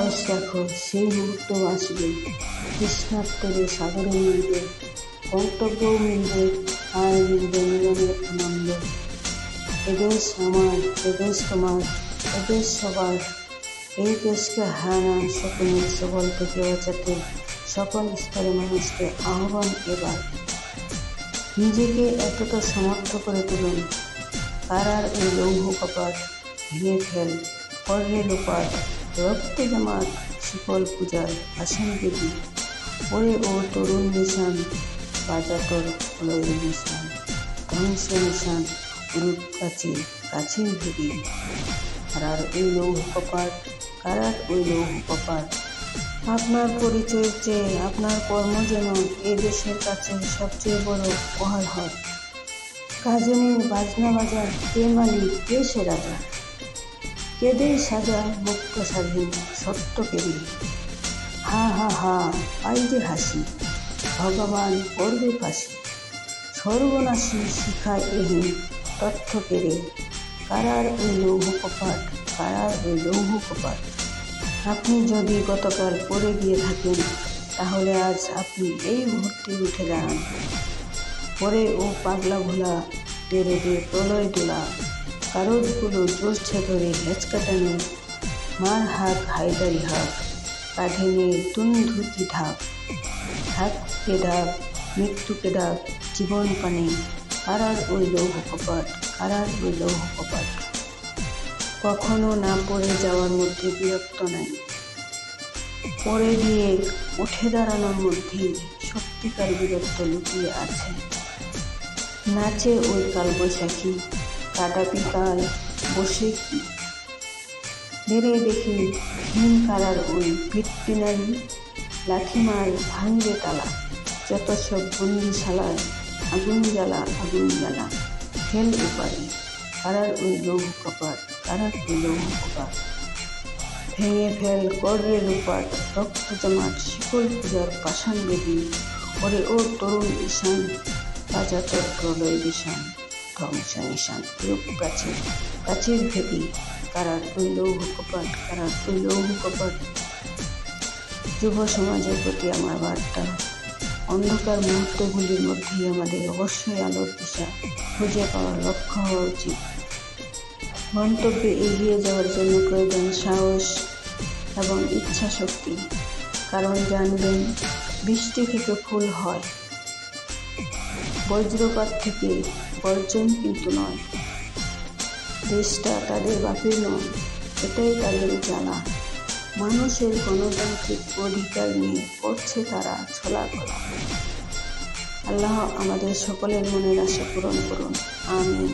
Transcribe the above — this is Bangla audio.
বিশ্বাস রাখো, সেই মুহূর্ত আসবে। তৃষ্ণার্তদের সাগরে মিলবে গন্তব্যও মিলবে, আর মিলবে মিলনের আনন্দ। এদেশ আমার, এদেশ তোমার, এদেশ সবার। এই দেশকে হারানো শকুনের সবল থেকে বাঁচাতে সকল স্তরের মানুষকে আহ্বান এবার। নিজেকে এতটা সমর্থ করে তুলুন, কারার এই লৌহ কপাট ভেঙে ফেল, করলে লোপাট, রক্তে জামাত শিকল পূজার আসন দেবী। ওরে ও তরুণ নিশান, বাজা তোর প্রলয়ের নিশান, ধ্বংস নিশান, রূপ কাচির কাছের ভেদি। কারার ওই লৌহ কপাট, কারার ওই লৌহ কপাট। আপনার পরিচয়ের চেয়ে আপনার কর্ম যেন এ দেশের কাছে সবচেয়ে বড় উপহার হয়। গাজনের বাজনা বাজার, কে মালিক, কে সে রাজা? কে দেয় সাজা মুক্ত স্বাধীন সত্য কেড়ে? হা হা হা, পাই যে হাসি, ভগবান করবে ফাঁসি। সর্বনাশী শিখায় এহি তথ্য কেড়ে। কারার ওই লৌহ কপাট, কারার ওই লৌহ কপাট। আপনি যদি গতকাল পড়ে গিয়ে থাকেন, তাহলে আজ আপনি এই মুহূর্তে উঠে দাঁড়ান। পরে ও পাগলা ভোলা টেরে দে প্রলয় দোলা, কারোরগুলো জোরছে ধরে হেঁচকা টানে। মার হাক হায়দারি হাক, কাঁধে নিয়ে তুন্ধুকি ঢাক। থাককে ডাক, মৃত্যুকে ডাক, জীবন পানে। কারার ওই লৌহ কপাট, কারার ওই লৌহ কপাট। কখনো না পড়ে যাওয়ার মধ্যে বিরক্ত নাই, পড়ে গিয়ে উঠে দাঁড়ানোর মধ্যেই সত্যিকার বীরত্ব লুকিয়ে আছে। নাচে ওই কালবৈশাখী, কাটাপি কাল বসে কি নেড়ে দেখি হিম কারার ওই ভিত্তি নারী। লাথিমার ভাঙবে তালা, যত সব বন্দিশালায় আগুন জ্বালা, আগুন জ্বালা, ফেল উপারে। কারার ওই লৌহ কপাট, কারার ওই লৌহ কপাট। ভেঙে ফেল, কররে লোপাট, রক্ত জমাট শিকল পূজার পাষাণ বেদী। ওরে ও তরুণ ঈশান, বাজা তোর প্রলয় নিশান, ধ্বংস নিশান, রূপ প্রাচীর প্রাচীর ভেদী। কারার ওই লৌহ কপাট, কারার ওই লৌহ কপাট। যুব সমাজের প্রতি আমার বার্তা, অন্ধকার মুহূর্তগুলির মধ্যেই আমাদের অবশ্যই আলোর দিশা খুঁজে পাওয়ার লক্ষ্য হওয়া উচিত। গন্তব্যে এগিয়ে যাওয়ার জন্য প্রয়োজন সাহস এবং ইচ্ছা শক্তি। কারণ জানবেন, বৃষ্টি থেকে ফুল হয়, বজ্রপাত থেকে বর্জন কিন্তু নয়। দেশটা তাদের বাপের নয়, এটাই তাদের জ্বালা। মানুষের গণতান্ত্রিক অধিকার নিয়ে করছে তারা ছলাকলা। আল্লাহ আমাদের সকলের মনের আশা পূরণ করুন, আমিন।